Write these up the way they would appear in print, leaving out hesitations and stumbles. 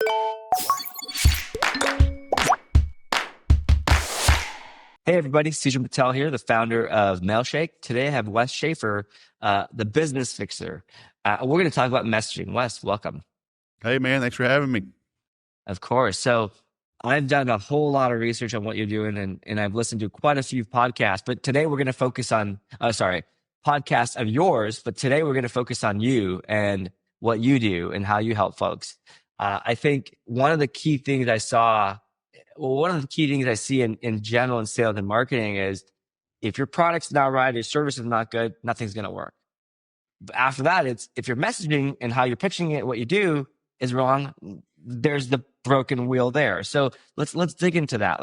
Hey everybody, Sujan Patel here, the founder of Mailshake. Today I have Wes Schaeffer, the business fixer. We're going to talk about messaging. Wes, welcome. Hey man, thanks for having me. Of course. So I've done a whole lot of research on what you're doing, and I've listened to quite a few podcasts. But today we're going to focus on, podcasts of yours. But today we're going to focus on you and what you do and how you help folks. I think one of the key things I see in general in sales and marketing is if your product's not right, your service is not good, nothing's going to work. But after that, it's if your messaging and how you're pitching it, what you do is wrong, there's the broken wheel there. So let's dig into that.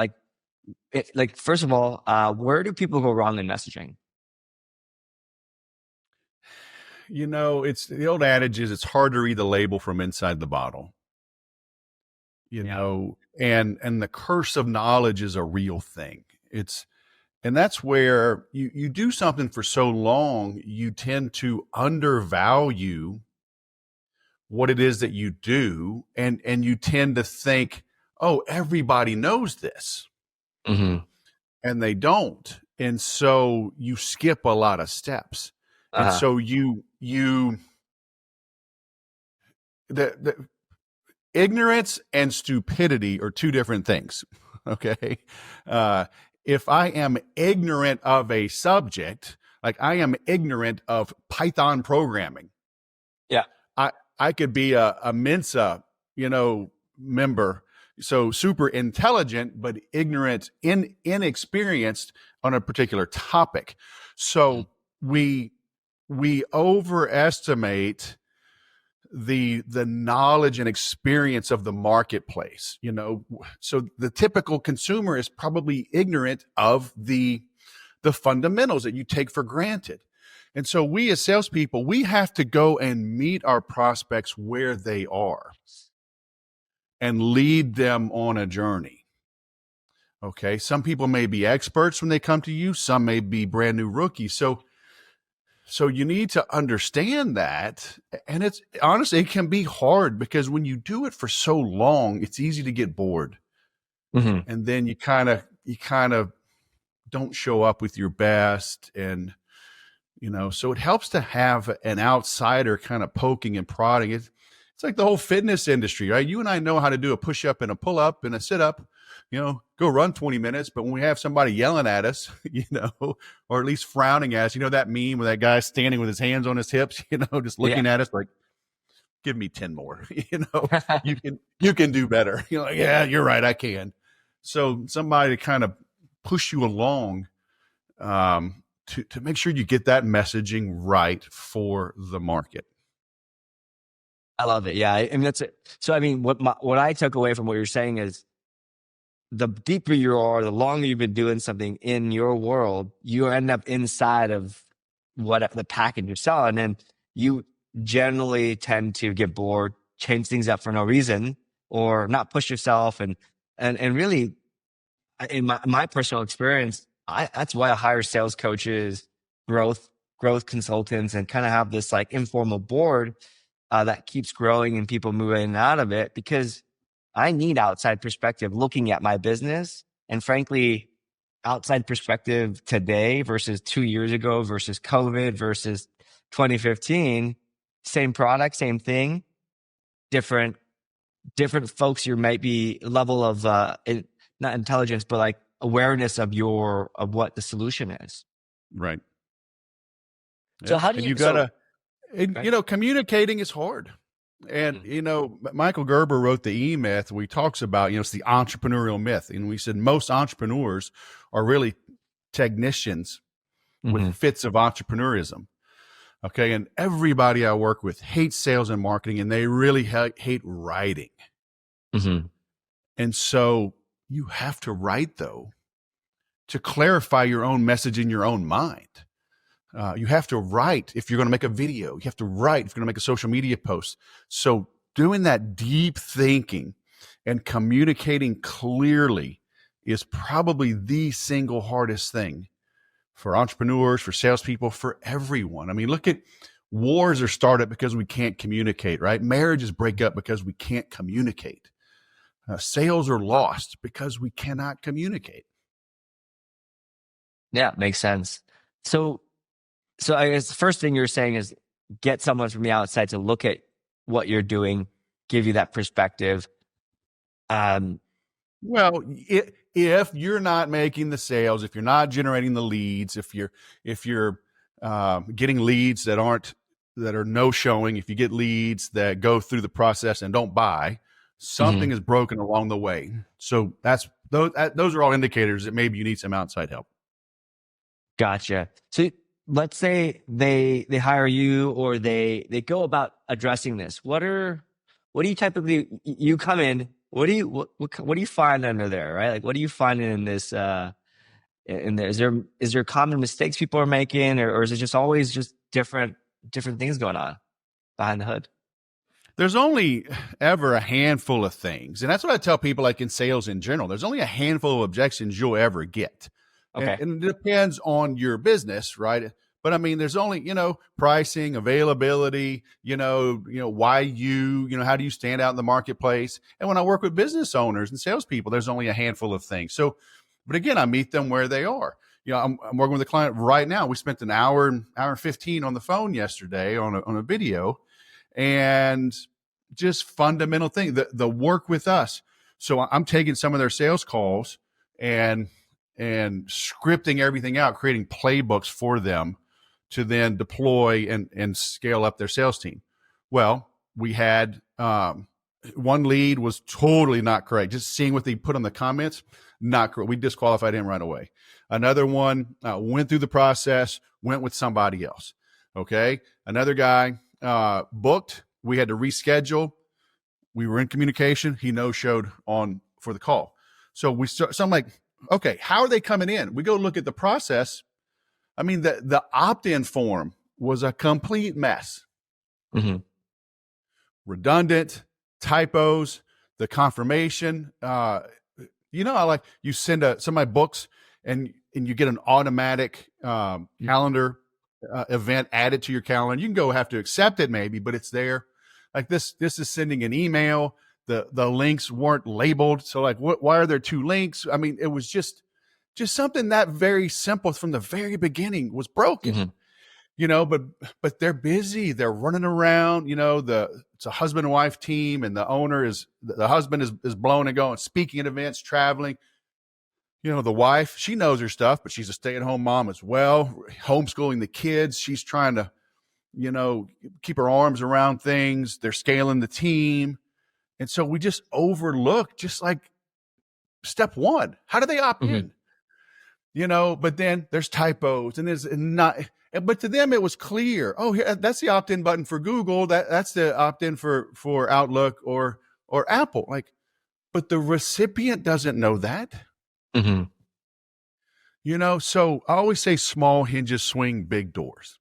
First of all, where do people go wrong in messaging? You know, it's the old adage is it's hard to read the label from inside the bottle. You know, and the curse of knowledge is a real thing. And that's where you do something for so long, you tend to undervalue what it is that you do. And you tend to think, oh, everybody knows this. Mm-hmm. And they don't. And so you skip a lot of steps. And so the ignorance and stupidity are two different things. Okay. If I am ignorant of a subject, like I am ignorant of Python programming. Yeah. I could be a Mensa, member. So super intelligent, but ignorant, inexperienced on a particular topic. So we overestimate the knowledge and experience of the marketplace, so the typical consumer is probably ignorant of the fundamentals that you take for granted. And so we as salespeople, we have to go and meet our prospects where they are and lead them on a journey. Okay. Some people may be experts when they come to you. Some may be brand new rookies. So you need to understand that. And it's honestly, it can be hard because when you do it for so long, it's easy to get bored. Mm-hmm. And then you kind of don't show up with your best. And, so it helps to have an outsider kind of poking and prodding. It's like the whole fitness industry, right? You and I know how to do a push up and a pull up and a sit up, go run 20 minutes. But when we have somebody yelling at us, or at least frowning at us, that meme where that guy's standing with his hands on his hips, just looking at us like, give me 10 more, you can do better. You're like, yeah, you're right. I can. So somebody to kind of push you along, to make sure you get that messaging right for the market. I love it. Yeah. I mean, that's it. So, I mean, what I took away from what you're saying is the deeper you are, the longer you've been doing something in your world, you end up inside of what the package you're selling. And you generally tend to get bored, change things up for no reason, or not push yourself. And really, in my personal experience, that's why I hire sales coaches, growth consultants, and kind of have this like informal board that keeps growing and people moving in and out of it, because I need outside perspective looking at my business. And frankly, outside perspective today versus 2 years ago versus COVID versus 2015, same product, same thing, different folks. You might be level of, not intelligence, but like awareness of what the solution is. Right. So how do you, communicating is hard. And, Michael Gerber wrote the E-Myth where he talks about, it's the entrepreneurial myth. And we said most entrepreneurs are really technicians with fits of entrepreneurism. Okay. And everybody I work with hates sales and marketing, and they really hate writing. Mm-hmm. And so you have to write, though, to clarify your own message in your own mind. You have to write if you're going to make a video. You have to write if you're going to make a social media post. So doing that deep thinking and communicating clearly is probably the single hardest thing for entrepreneurs, for salespeople, for everyone. I mean, look at Wars are started because we can't communicate, right? Marriages break up because we can't communicate. Sales are lost because we cannot communicate. Yeah, makes sense. So, so I guess the first thing you're saying is get someone from the outside to look at what you're doing, give you that perspective. Um, Well, if you're not making the sales, if you're not generating the leads, if you're getting leads that are no showing, if you get leads that go through the process and don't buy, something mhm. is broken along the way. So those are all indicators that maybe you need some outside help. Gotcha. So let's say they hire you or they go about addressing this. What do you typically you come in? What do you find under there, right? Like what do you find in this in there? Is there common mistakes people are making or is it just always just different things going on behind the hood? There's only ever a handful of things. And that's what I tell people, like in sales in general. There's only a handful of objections you'll ever get. And, Okay. and it depends on your business, right? But I mean, there's only, pricing, availability, why how do you stand out in the marketplace? And when I work with business owners and salespeople, there's only a handful of things. So, but again, I meet them where they are. I'm working with a client right now. We spent an hour and 15 on the phone yesterday on a video, and just fundamental thing, the work with us. So I'm taking some of their sales calls and scripting everything out, creating playbooks for them to then deploy and scale up their sales team. Well, we had one lead was totally not correct. Just seeing what they put on the comments, not correct. We disqualified him right away. Another one went through the process, went with somebody else. Okay. Another guy booked. We had to reschedule. We were in communication. He no-showed for the call. So I'm like, okay, how are they coming in? We go look at the process. I mean, the opt-in form was a complete mess. Mm-hmm. Redundant, typos, the confirmation. I like you send somebody books and you get an automatic calendar event added to your calendar. You can go have to accept it maybe, but it's there. Like this is sending an email. The links weren't labeled. So like, why are there two links? I mean, it was just something that very simple from the very beginning was broken, but they're busy. They're running around, it's a husband and wife team, and the husband is blowing and going, speaking at events, traveling. The wife, she knows her stuff, but she's a stay-at-home mom as well, homeschooling the kids. She's trying to, keep her arms around things. They're scaling the team. And so we just overlook just like step one. How do they opt in? But then there's typos and there's not, but to them it was clear. Oh, that's the opt-in button for Google. That's the opt-in for Outlook or Apple. Like, but the recipient doesn't know that. Mm-hmm. So I always say small hinges swing big doors.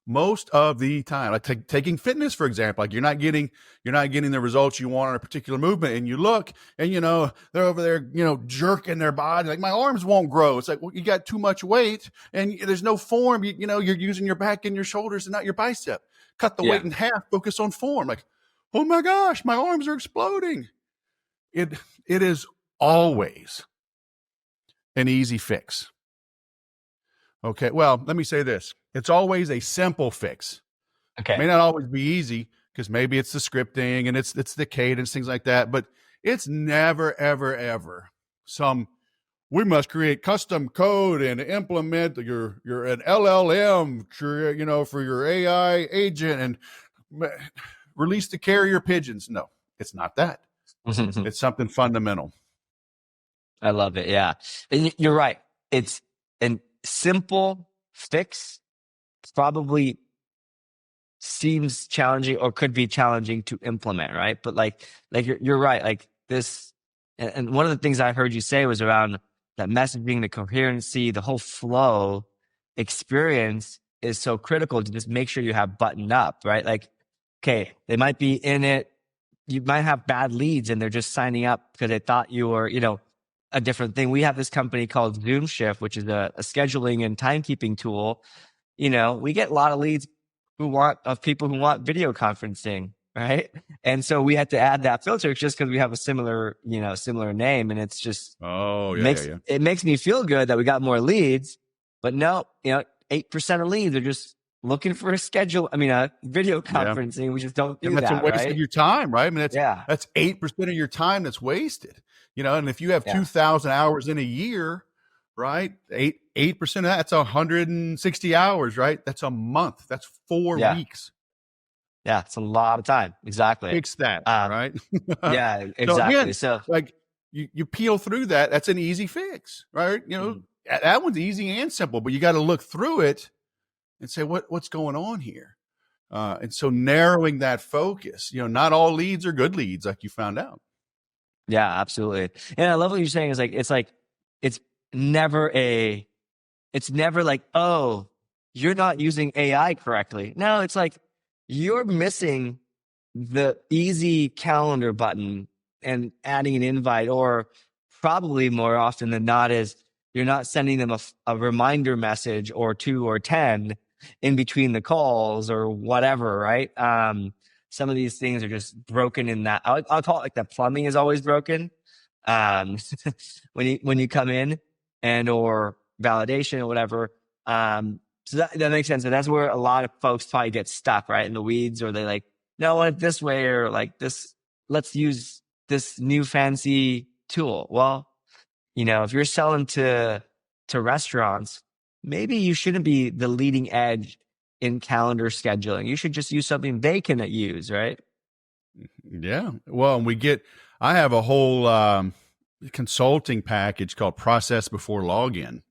Most of the time, like taking fitness, for example, like you're not getting the results you want on a particular movement, and you look and, they're over there, jerking their body. Like my arms won't grow. It's like, well, you got too much weight and there's no form. You're using your back and your shoulders and not your bicep. Cut the weight in half, focus on form. Like, oh my gosh, my arms are exploding. It is always an easy fix. Okay, well, let me say this. It's always a simple fix. Okay. It may not always be easy because maybe it's the scripting and it's the cadence, things like that, but it's never, ever, ever we must create custom code and implement your an LLM, for your AI agent and release the carrier pigeons. No, it's not that. It's something fundamental. I love it. Yeah. And you're right. It's a simple fix probably seems challenging or could be challenging to implement, right? But like you're right. Like this, and one of the things I heard you say was around that messaging, the coherency, the whole flow experience is so critical to just make sure you have buttoned up, right? Like, okay, they might be in it. You might have bad leads and they're just signing up because they thought you were, a different thing. We have this company called Shift, which is a scheduling and timekeeping tool. We get a lot of leads of people who want video conferencing, right? And so we had to add that filter just because we have a similar, similar name, and it's just Oh, yeah, yeah, makes yeah. it makes me feel good that we got more leads, but no, 8% of leads are just looking for a video Yeah. conferencing. We just don't And do that's a that, waste of right? your time, right? I mean, Yeah, that's 8% of your time that's wasted. And if you have yeah, 2,000 hours in a year, right? 8% of that's 160 hours, right? That's a month. That's 4 yeah, weeks. yeah. It's a lot of time. Exactly. Fix that, Um, right? yeah, So exactly. again, So, like you peel through that, that's an easy fix, right? mhm. That one's easy and simple, but you got to look through it and say what's going on here. And so narrowing that focus, not all leads are good leads, like you found out. Yeah, absolutely. And I love what you're saying is like it's never a it's never like, oh, you're not using AI correctly. No, it's like you're missing the easy calendar button and adding an invite, or probably more often than not is you're not sending them a reminder message or two or 10 in between the calls or whatever, right? Some of these things are just broken in that. I'll call it like the plumbing is always broken. Um, when you come in and or validation or whatever. So that makes sense. And that's where a lot of folks probably get stuck, right? In the weeds, or they like, no, I want it this way, or like this, let's use this new fancy tool. Well, if you're selling to restaurants, maybe you shouldn't be the leading edge in calendar scheduling. You should just use something they can use, right? Yeah. Well, I have a whole consulting package called Process Before Login.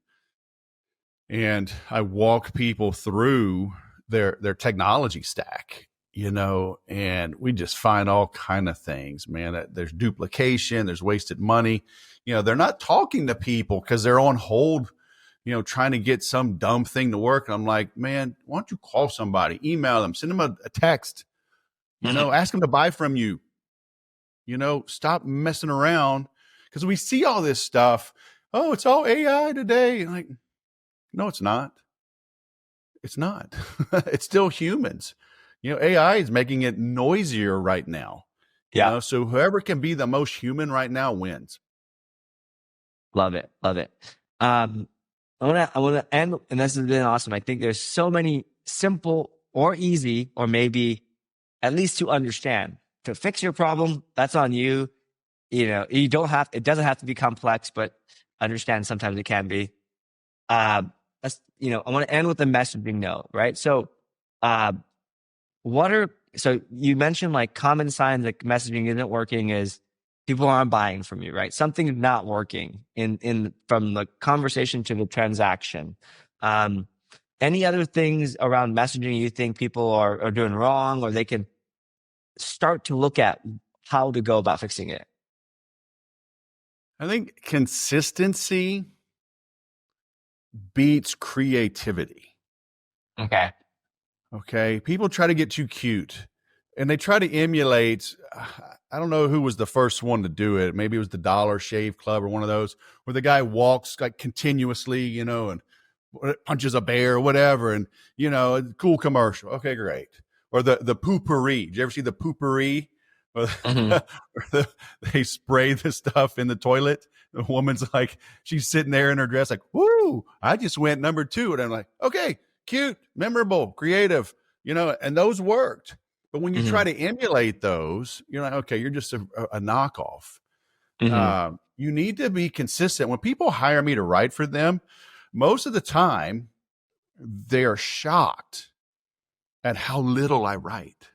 And I walk people through their technology stack, and we just find all kind of things, man. There's duplication, there's wasted money. They're not talking to people because they're on hold, trying to get some dumb thing to work. And I'm like, man, why don't you call somebody, email them, send them a text, ask them to buy from you, stop messing around, because we see all this stuff. Oh, it's all AI today. Like, no, it's not. It's not. It's still humans. AI is making it noisier right now. Yeah. So whoever can be the most human right now wins. Love it. Love it. I wanna end, and this has been awesome. I think there's so many simple or easy, or maybe at least to understand. To fix your problem, that's on you. It doesn't have to be complex, but understand sometimes it can be. I want to end with a messaging note, right? So, uh, so you mentioned like common signs that messaging isn't working is people aren't buying from you, right? Something's not working in from the conversation to the transaction. Um, any other things around messaging you think people are doing wrong, or they can start to look at how to go about fixing it? I think consistency beats creativity. Okay. Okay. People try to get too cute and they try to emulate. I don't know who was the first one to do it. Maybe it was the Dollar Shave Club or one of those where the guy walks like continuously, and punches a bear or whatever. And, cool commercial. Okay, great. Or the poopery. Did you ever see the poopery? Or Mm-hmm. they spray the stuff in the toilet. The woman's like, she's sitting there in her dress, like, woo, I just went number 2. And I'm like, okay, cute, memorable, creative, and those worked. But when you try Mm-hmm. to emulate those, you're like, okay, you're just a knockoff. Mm-hmm. You need to be consistent. When people hire me to write for them, most of the time they are shocked at how little I write,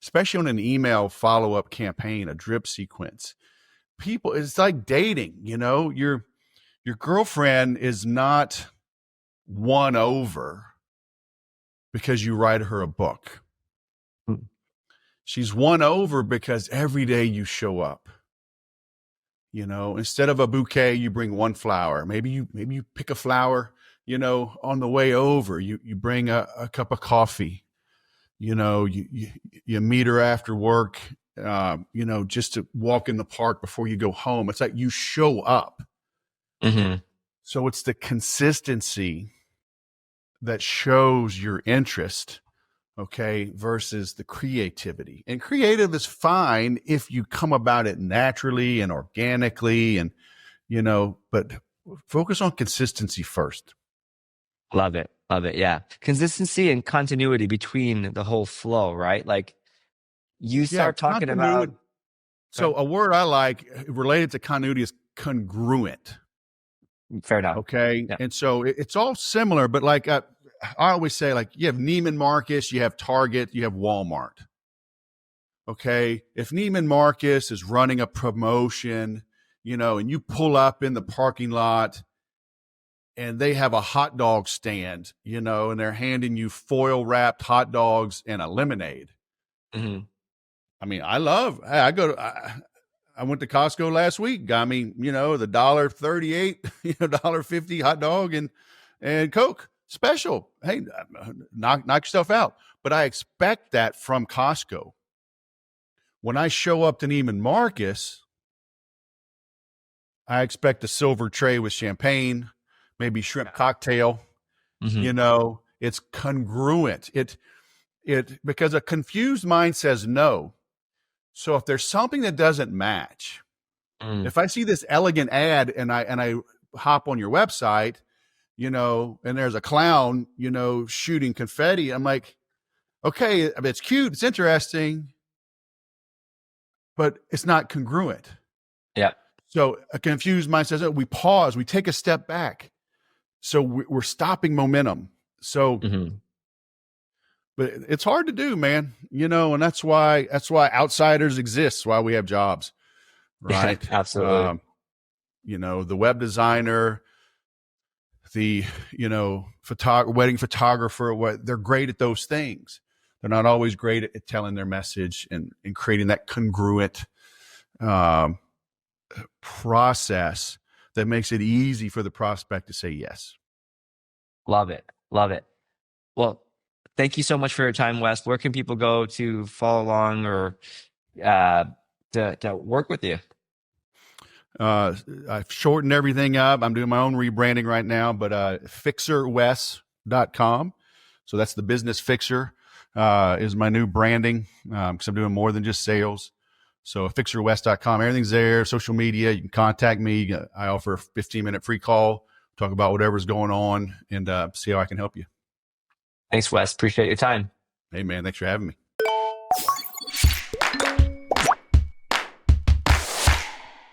especially on an email follow-up campaign, a drip sequence. People, it's like dating, your girlfriend is not won over because you write her a book. She's won over because every day you show up. Instead of a bouquet, you bring one flower. Maybe you pick a flower, on the way over. You bring a cup of coffee. You meet her after work, just to walk in the park before you go home. It's like you show up. Mm-hmm. So it's the consistency that shows your interest okay, versus the creativity. And creative is fine if you come about it naturally and organically and, but focus on consistency first. Love it. Love it. Yeah. Consistency and continuity between the whole flow, right? Like you Yeah, start talking about. continuity. So a word I like related to continuity is congruent. Fair enough. Okay. Yeah. And so it's all similar, but like I always say, like you have Neiman Marcus, you have Target, you have Walmart. Okay. If Neiman Marcus is running a promotion, and you pull up in the parking lot and they have a hot dog stand, and they're handing you foil wrapped hot dogs and a lemonade. Mm-hmm. I mean, I went to Costco last week, got me, the $1.38, $1.50 hot dog and Coke special. Hey, knock yourself out. But I expect that from Costco. When I show up to Neiman Marcus, I expect a silver tray with champagne, maybe shrimp cocktail. Mm-hmm. It's congruent. Because a confused mind says no. So if there's something that doesn't match, if I see this elegant ad and I hop on your website, and there's a clown, shooting confetti, I'm like, okay, it's cute, it's interesting, but it's not congruent. Yeah. So a confused mind says, oh, we pause, we take a step back. So we're stopping momentum. So but it's hard to do, man, and that's why outsiders exist, why we have jobs, right? Absolutely. The web designer, the, wedding photographer, they're great at those things. They're not always great at telling their message and creating that congruent process that makes it easy for the prospect to say yes. Love it. Love it. Well, thank you so much for your time, Wes. Where can people go to follow along or to work with you? I've shortened everything up. I'm doing my own rebranding right now, but fixerwes.com. So that's the business fixer is my new branding because I'm doing more than just sales. So fixerwes.com, everything's there. Social media, you can contact me. I offer a 15-minute free call, talk about whatever's going on and see how I can help you. Thanks, Wes. Appreciate your time. Hey, man, thanks for having me.